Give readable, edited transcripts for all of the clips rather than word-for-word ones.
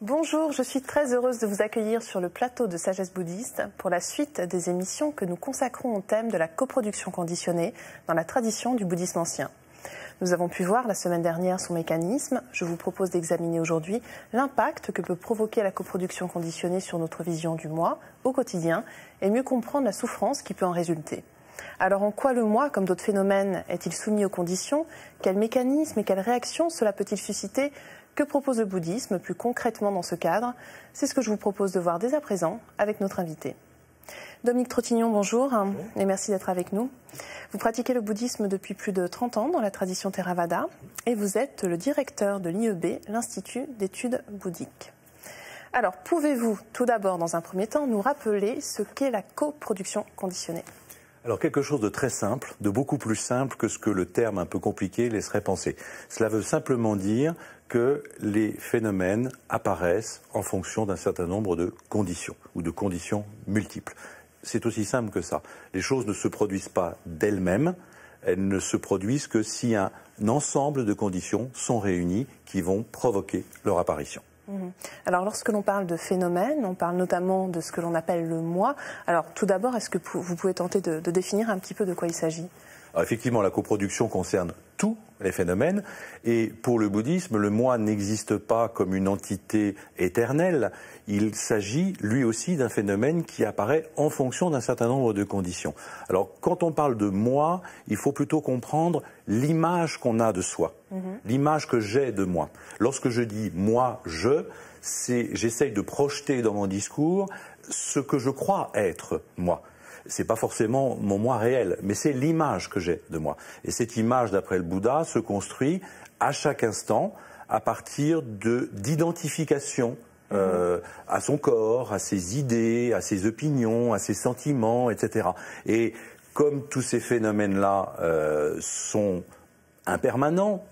Bonjour, je suis très heureuse de vous accueillir sur le plateau de Sagesse Bouddhiste pour la suite des émissions que nous consacrons au thème de la coproduction conditionnée dans la tradition du bouddhisme ancien. Nous avons pu voir la semaine dernière son mécanisme. Je vous propose d'examiner aujourd'hui l'impact que peut provoquer la coproduction conditionnée sur notre vision du moi au quotidien et mieux comprendre la souffrance qui peut en résulter. Alors en quoi le moi, comme d'autres phénomènes, est-il soumis aux conditions? Quels mécanismes et quelles réactions cela peut-il susciter? Que propose le bouddhisme plus concrètement dans ce cadre? C'est ce que je vous propose de voir dès à présent avec notre invité. Dominique Trottignon, bonjour et merci d'être avec nous. Vous pratiquez le bouddhisme depuis plus de 30 ans dans la tradition Theravada et vous êtes le directeur de l'IEB, l'Institut d'études bouddhiques. Alors, pouvez-vous tout d'abord, dans un premier temps, nous rappeler ce qu'est la coproduction conditionnée? Alors quelque chose de très simple, de beaucoup plus simple que ce que le terme un peu compliqué laisserait penser. Cela veut simplement dire que les phénomènes apparaissent en fonction d'un certain nombre de conditions ou de conditions multiples. C'est aussi simple que ça. Les choses ne se produisent pas d'elles-mêmes, elles ne se produisent que si un ensemble de conditions sont réunies qui vont provoquer leur apparition. Alors lorsque l'on parle de phénomènes, on parle notamment de ce que l'on appelle le moi. Alors tout d'abord, est-ce que vous pouvez tenter de définir un petit peu de quoi il s'agit? Alors, effectivement, la coproduction concerne tous les phénomènes et pour le bouddhisme, le moi n'existe pas comme une entité éternelle. Il s'agit lui aussi d'un phénomène qui apparaît en fonction d'un certain nombre de conditions. Alors quand on parle de moi, il faut plutôt comprendre l'image qu'on a de soi, l'image que j'ai de moi. Lorsque je dis moi, j'essaye de projeter dans mon discours ce que je crois être moi. C'est pas forcément mon moi réel, mais c'est l'image que j'ai de moi. Et cette image, d'après le Bouddha, se construit à chaque instant à partir d'identification à son corps, à ses idées, à ses opinions, à ses sentiments, etc. Et comme tous ces phénomènes-là sont impermanent,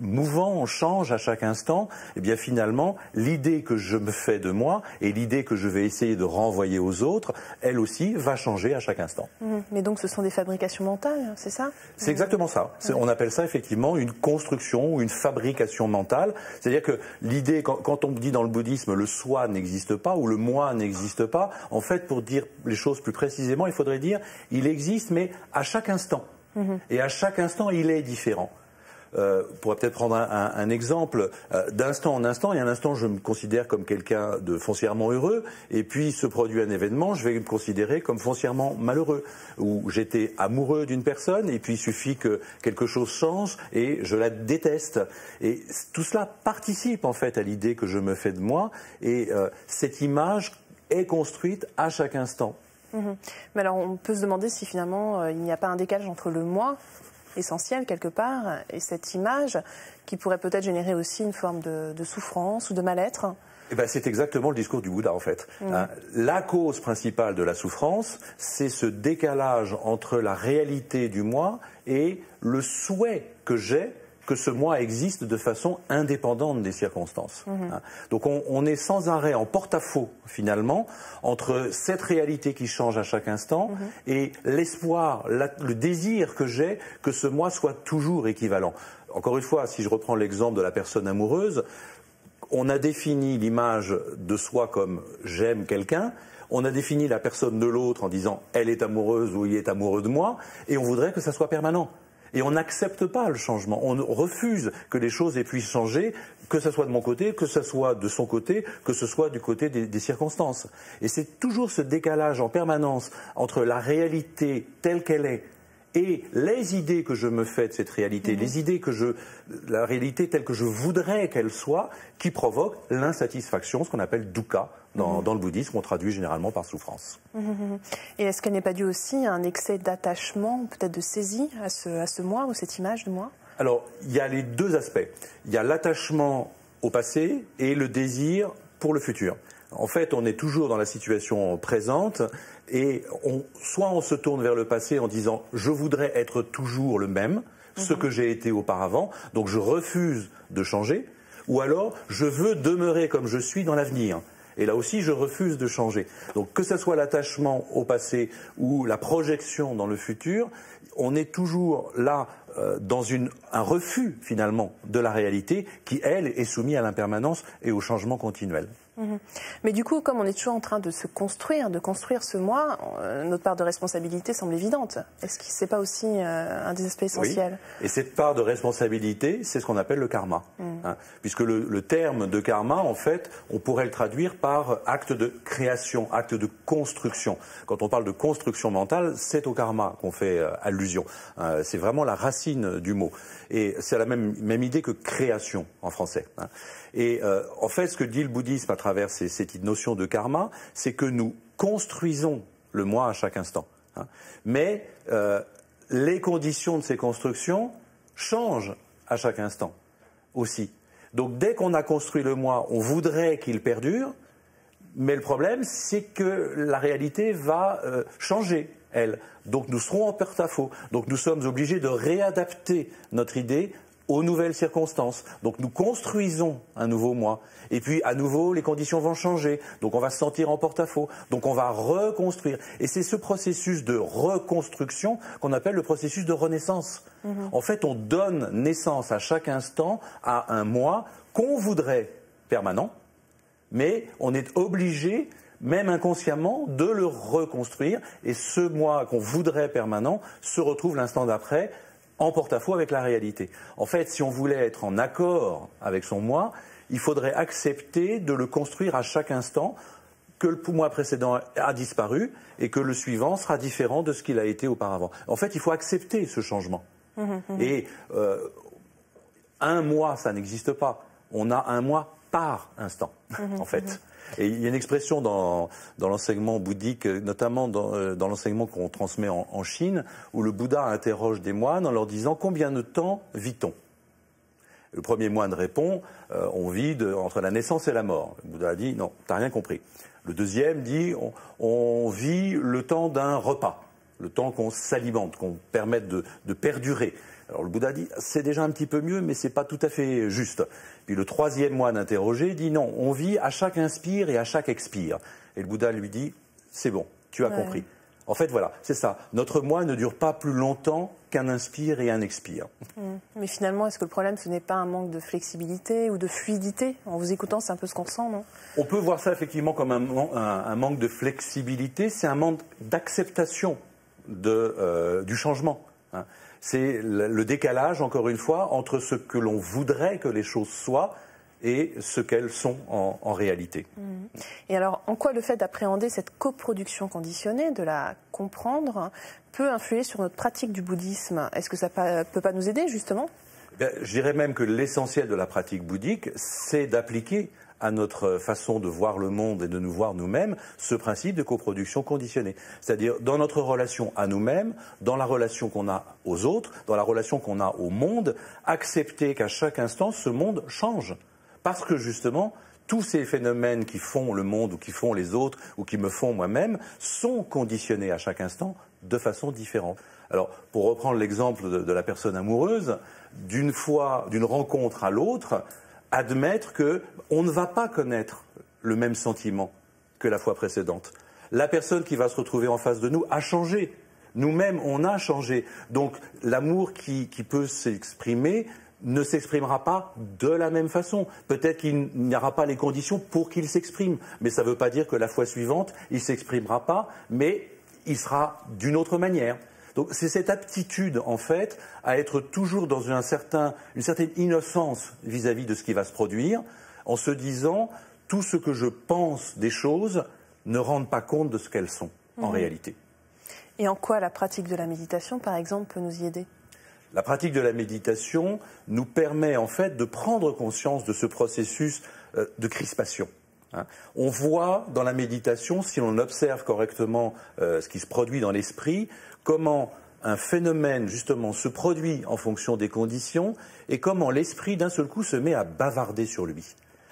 mouvant, change à chaque instant, et bien finalement, l'idée que je me fais de moi et l'idée que je vais essayer de renvoyer aux autres, elle aussi va changer à chaque instant. Mais donc ce sont des fabrications mentales, c'est ça? C'est exactement ça. On appelle ça effectivement une construction ou une fabrication mentale. C'est-à-dire que l'idée, quand on dit dans le bouddhisme le soi n'existe pas ou le moi n'existe pas, en fait pour dire les choses plus précisément, il faudrait dire il existe mais à chaque instant. Et à chaque instant, il est différent. On pourrait peut-être prendre un exemple. D'instant en instant, il y a un instant, je me considère comme quelqu'un de foncièrement heureux, et puis se produit un événement, je vais me considérer comme foncièrement malheureux, où j'étais amoureux d'une personne, et puis il suffit que quelque chose change, et je la déteste. Et tout cela participe en fait à l'idée que je me fais de moi, et cette image est construite à chaque instant. Mais alors on peut se demander si finalement il n'y a pas un décalage entre le moi essentiel quelque part et cette image qui pourrait peut-être générer aussi une forme de souffrance ou de mal-être. Eh ben, c'est exactement le discours du Bouddha en fait. La cause principale de la souffrance, c'est ce décalage entre la réalité du moi et le souhait que j'ai que ce moi existe de façon indépendante des circonstances. Donc on est sans arrêt en porte-à-faux finalement entre cette réalité qui change à chaque instant et l'espoir, le désir que j'ai que ce moi soit toujours équivalent. Encore une fois, si je reprends l'exemple de la personne amoureuse, on a défini l'image de soi comme j'aime quelqu'un. On a défini la personne de l'autre en disant elle est amoureuse ou il est amoureux de moi et on voudrait que ça soit permanent. Et on n'accepte pas le changement, on refuse que les choses puissent changer, que ce soit de mon côté, que ce soit de son côté, que ce soit du côté des circonstances. Et c'est toujours ce décalage en permanence entre la réalité telle qu'elle est et les idées que je me fais de cette réalité, la réalité telle que je voudrais qu'elle soit, qui provoque l'insatisfaction, ce qu'on appelle dukkha dans le bouddhisme, qu'on traduit généralement par souffrance. Et est-ce qu'elle n'est pas due aussi à un excès d'attachement, peut-être de saisie à ce moi ou cette image de moi? Alors, il y a les deux aspects. Il y a l'attachement au passé et le désir pour le futur. En fait, on est toujours dans la situation présente et soit on se tourne vers le passé en disant « je voudrais être toujours le même, ce que j'ai été auparavant, donc je refuse de changer », ou alors « je veux demeurer comme je suis dans l'avenir ». Et là aussi, je refuse de changer. Donc que ce soit l'attachement au passé ou la projection dans le futur, on est toujours là dans un refus finalement de la réalité qui, elle, est soumise à l'impermanence et au changement continuel. Mais du coup, comme on est toujours en train de se construire, de construire ce moi, notre part de responsabilité semble évidente. Est-ce que ce n'est pas aussi un des aspects essentiels? Oui. Et cette part de responsabilité, c'est ce qu'on appelle le karma. Hein, puisque le terme de karma, en fait, on pourrait le traduire par acte de création, acte de construction. Quand on parle de construction mentale, c'est au karma qu'on fait allusion. C'est vraiment la racine du mot. Et c'est la même idée que création en français. Hein. Et en fait, ce que dit le bouddhisme à travers cette notion de karma, c'est que nous construisons le moi à chaque instant. Hein. Mais les conditions de ces constructions changent à chaque instant aussi. Donc dès qu'on a construit le moi, on voudrait qu'il perdure, mais le problème, c'est que la réalité va changer, elle. Donc nous serons en porte-à-faux. Donc nous sommes obligés de réadapter notre idée aux nouvelles circonstances. Donc nous construisons un nouveau moi. Et puis à nouveau, les conditions vont changer. Donc on va se sentir en porte-à-faux. Donc on va reconstruire. Et c'est ce processus de reconstruction qu'on appelle le processus de renaissance. En fait, on donne naissance à chaque instant à un moi qu'on voudrait permanent, mais on est obligé, même inconsciemment, de le reconstruire. Et ce moi qu'on voudrait permanent se retrouve l'instant d'après en porte-à-faux avec la réalité. En fait, si on voulait être en accord avec son moi, il faudrait accepter de le construire à chaque instant, que le moi précédent a disparu et que le suivant sera différent de ce qu'il a été auparavant. En fait, il faut accepter ce changement. Et un mois, ça n'existe pas. On a un mois par instant, en fait. Et il y a une expression dans l'enseignement bouddhique, notamment dans l'enseignement qu'on transmet en Chine, où le Bouddha interroge des moines en leur disant « Combien de temps vit-on » Le premier moine répond « On vit entre la naissance et la mort ». Le Bouddha dit « Non, t'as rien compris ». Le deuxième dit on vit le temps d'un repas, le temps qu'on s'alimente, qu'on permette de perdurer. Alors le Bouddha dit c'est déjà un petit peu mieux, mais c'est pas tout à fait juste. Puis le troisième moine interrogé dit non, on vit à chaque inspire et à chaque expire. Et le Bouddha lui dit c'est bon, tu as compris. En fait, voilà, c'est ça. Notre moi ne dure pas plus longtemps qu'un inspire et un expire. Mais finalement, est-ce que le problème, ce n'est pas un manque de flexibilité ou de fluidité? En vous écoutant, c'est un peu ce qu'on ressent, non? On peut voir ça effectivement comme un manque de flexibilité, c'est un manque d'acceptation du changement. Hein. C'est le décalage, encore une fois, entre ce que l'on voudrait que les choses soient et ce qu'elles sont en réalité. Et alors, en quoi le fait d'appréhender cette coproduction conditionnée, de la comprendre, peut influer sur notre pratique du bouddhisme? Est-ce que ça ne peut pas nous aider, justement? Je dirais même que l'essentiel de la pratique bouddhique, c'est d'appliquer à notre façon de voir le monde et de nous voir nous-mêmes ce principe de coproduction conditionnée. C'est-à-dire dans notre relation à nous-mêmes, dans la relation qu'on a aux autres, dans la relation qu'on a au monde, accepter qu'à chaque instant, ce monde change. Parce que justement, tous ces phénomènes qui font le monde ou qui font les autres ou qui me font moi-même sont conditionnés à chaque instant de façon différente. Alors, pour reprendre l'exemple de la personne amoureuse, d'une rencontre à l'autre, admettre qu'on ne va pas connaître le même sentiment que la fois précédente. La personne qui va se retrouver en face de nous a changé. Nous-mêmes, on a changé. Donc, l'amour qui peut s'exprimer ne s'exprimera pas de la même façon. Peut-être qu'il n'y aura pas les conditions pour qu'il s'exprime, mais ça ne veut pas dire que la fois suivante, il ne s'exprimera pas, mais il sera d'une autre manière. Donc c'est cette aptitude, en fait, à être toujours dans une certaine innocence vis-à-vis de ce qui va se produire, en se disant tout ce que je pense des choses ne rendent pas compte de ce qu'elles sont en réalité. Et en quoi la pratique de la méditation, par exemple, peut nous y aider ? La pratique de la méditation nous permet en fait de prendre conscience de ce processus de crispation. On voit dans la méditation, si on observe correctement ce qui se produit dans l'esprit, comment un phénomène justement se produit en fonction des conditions et comment l'esprit d'un seul coup se met à bavarder sur lui.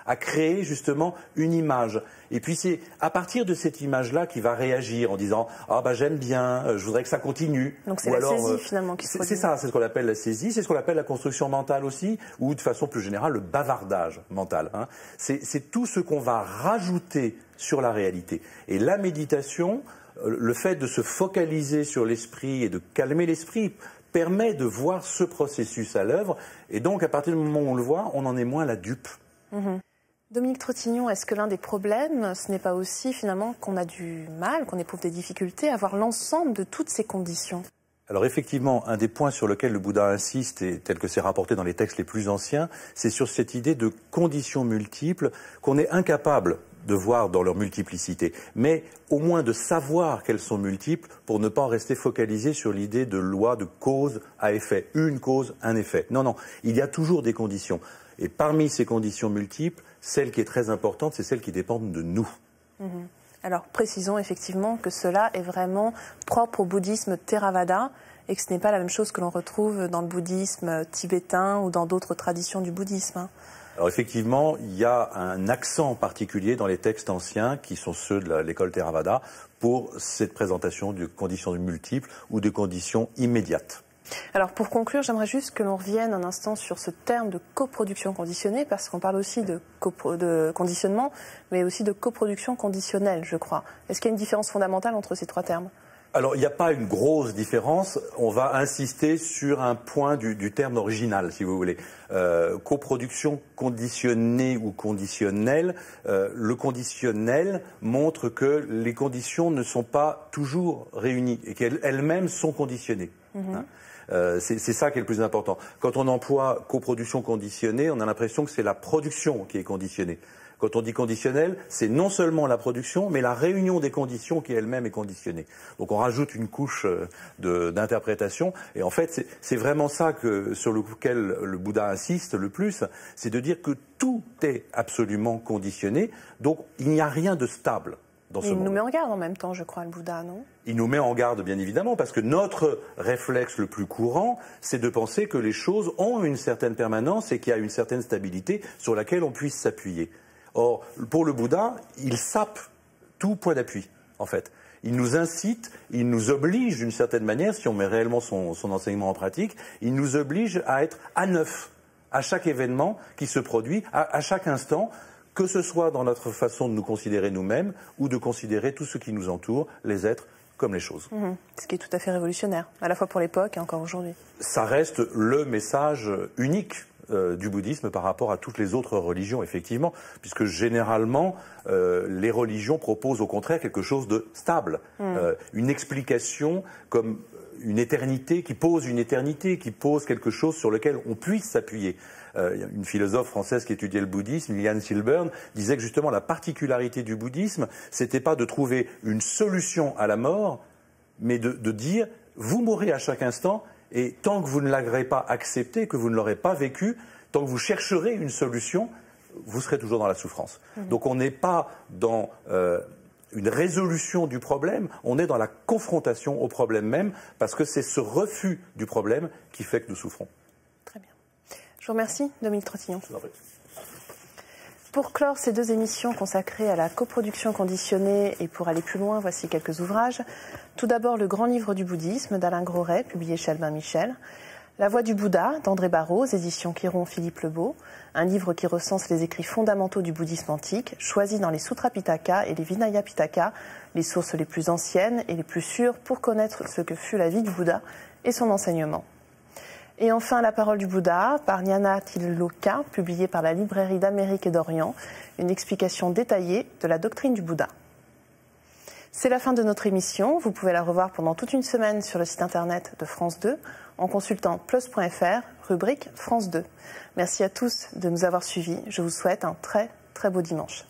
à créer justement une image. Et puis c'est à partir de cette image-là qu'il va réagir en disant « Ah bah j'aime bien, je voudrais que ça continue ». Donc c'est la saisie finalement qui se produit. C'est ça, c'est ce qu'on appelle la saisie, c'est ce qu'on appelle la construction mentale aussi, ou de façon plus générale le bavardage mental. Hein. C'est tout ce qu'on va rajouter sur la réalité. Et la méditation, le fait de se focaliser sur l'esprit et de calmer l'esprit, permet de voir ce processus à l'œuvre. Et donc à partir du moment où on le voit, on en est moins la dupe. Dominique Trottignon, est-ce que l'un des problèmes, ce n'est pas aussi finalement qu'on a du mal, qu'on éprouve des difficultés à voir l'ensemble de toutes ces conditions? Alors effectivement, un des points sur lequel le Bouddha insiste, et tel que c'est rapporté dans les textes les plus anciens, c'est sur cette idée de conditions multiples qu'on est incapable de voir dans leur multiplicité, mais au moins de savoir qu'elles sont multiples pour ne pas en rester focalisé sur l'idée de loi de cause à effet, une cause, un effet. Non, non, il y a toujours des conditions. Et parmi ces conditions multiples, celle qui est très importante, c'est celle qui dépendent de nous. Alors précisons effectivement que cela est vraiment propre au bouddhisme Theravada et que ce n'est pas la même chose que l'on retrouve dans le bouddhisme tibétain ou dans d'autres traditions du bouddhisme. Alors effectivement, il y a un accent particulier dans les textes anciens, qui sont ceux de l'école Theravada, pour cette présentation de conditions multiples ou de conditions immédiates. Alors pour conclure, j'aimerais juste que l'on revienne un instant sur ce terme de coproduction conditionnée, parce qu'on parle aussi de conditionnement, mais aussi de coproduction conditionnelle, je crois. Est-ce qu'il y a une différence fondamentale entre ces trois termes ? Alors, il n'y a pas une grosse différence. On va insister sur un point du terme original, si vous voulez. Coproduction conditionnée ou conditionnelle. Le conditionnel montre que les conditions ne sont pas toujours réunies et qu'elles-mêmes sont conditionnées. Hein. C'est ça qui est le plus important. Quand on emploie coproduction conditionnée, on a l'impression que c'est la production qui est conditionnée. Quand on dit conditionnel, c'est non seulement la production, mais la réunion des conditions qui elle-même est conditionnée. Donc on rajoute une couche d'interprétation. Et en fait, c'est vraiment ça sur lequel le Bouddha insiste le plus, c'est de dire que tout est absolument conditionné. Donc il n'y a rien de stable dans ce monde. Il nous met en garde en même temps, je crois, le Bouddha, non ? Il nous met en garde, bien évidemment, parce que notre réflexe le plus courant, c'est de penser que les choses ont une certaine permanence et qu'il y a une certaine stabilité sur laquelle on puisse s'appuyer. Or, pour le Bouddha, il sape tout point d'appui, en fait. Il nous incite, il nous oblige d'une certaine manière, si on met réellement son enseignement en pratique, il nous oblige à être à neuf à chaque événement qui se produit, à chaque instant, que ce soit dans notre façon de nous considérer nous-mêmes ou de considérer tout ce qui nous entoure, les êtres comme les choses. Ce qui est tout à fait révolutionnaire, à la fois pour l'époque et encore aujourd'hui. Ça reste le message unique du bouddhisme par rapport à toutes les autres religions, effectivement, puisque généralement, les religions proposent au contraire quelque chose de stable, une explication comme une éternité, qui pose quelque chose sur lequel on puisse s'appuyer. Une philosophe française qui étudiait le bouddhisme, Liliane Silburn, disait que justement la particularité du bouddhisme, c'était pas de trouver une solution à la mort, mais de dire, vous mourrez à chaque instant, et tant que vous ne l'aurez pas accepté, que vous ne l'aurez pas vécu, tant que vous chercherez une solution, vous serez toujours dans la souffrance. Donc on n'est pas dans une résolution du problème, on est dans la confrontation au problème même, parce que c'est ce refus du problème qui fait que nous souffrons. Très bien. Je vous remercie, Dominique Trottignon. Pour clore ces deux émissions consacrées à la coproduction conditionnée et pour aller plus loin, voici quelques ouvrages. Tout d'abord, Le Grand Livre du Bouddhisme d'Alain Groret, publié chez Albin Michel. La Voix du Bouddha d'André Barraud, éditions Quiron Philippe Lebeau. Un livre qui recense les écrits fondamentaux du bouddhisme antique, choisis dans les Sutras Pitaka et les Vinaya Pitaka, les sources les plus anciennes et les plus sûres pour connaître ce que fut la vie du Bouddha et son enseignement. Et enfin, La Parole du Bouddha, par Jnana Tiloka, publié par la Librairie d'Amérique et d'Orient, une explication détaillée de la doctrine du Bouddha. C'est la fin de notre émission. Vous pouvez la revoir pendant toute une semaine sur le site internet de France 2 en consultant plus.fr, rubrique France 2. Merci à tous de nous avoir suivis. Je vous souhaite un très, très beau dimanche.